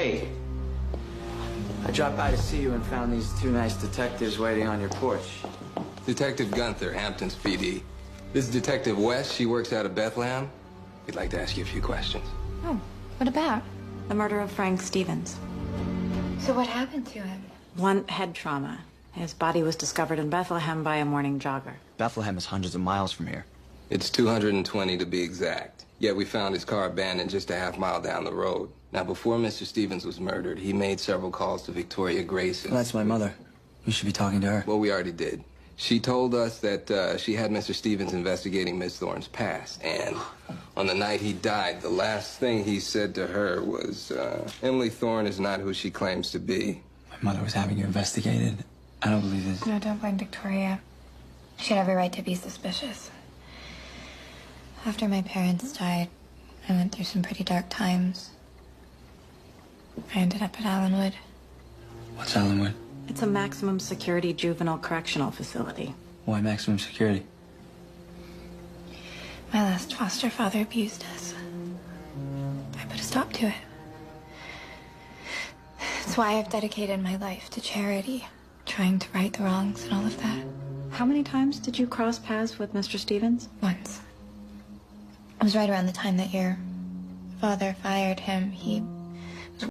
Hey, I dropped by to see you and found these two nice detectives waiting on your porch. Detective Gunther, Hamptons PD. This is Detective West. She works out of Bethlehem. We'd like to ask you a few questions. Oh, what about? The murder of Frank Stevens. So what happened to him? Blunt head trauma. His body was discovered in Bethlehem by a morning jogger. Bethlehem is hundreds of miles from here. It's 220 to be exact. Yet we found his car abandoned just a half-mile down the road. Now, before Mr. Stevens was murdered, he made several calls to Victoria Grayson. Well, that's my mother. You should be talking to her. Well, we already did. She told us that she had Mr. Stevens investigating Miss Thorne's past. And on the night he died, the last thing he said to her was, Emily Thorne is not who she claims to be. My mother was having you investigated. I don't believe this. No, don't blame Victoria. She had every right to be suspicious. After my parents died, I went through some pretty dark times. I ended up at Allenwood. What's Allenwood? It's a maximum security juvenile correctional facility. Why maximum security? My last foster father abused us. I put a stop to it. That's why I've dedicated my life to charity, trying to right the wrongs and all of that. How many times did you cross paths with Mr. Stevens? Once. It was right around the time that your father fired him. He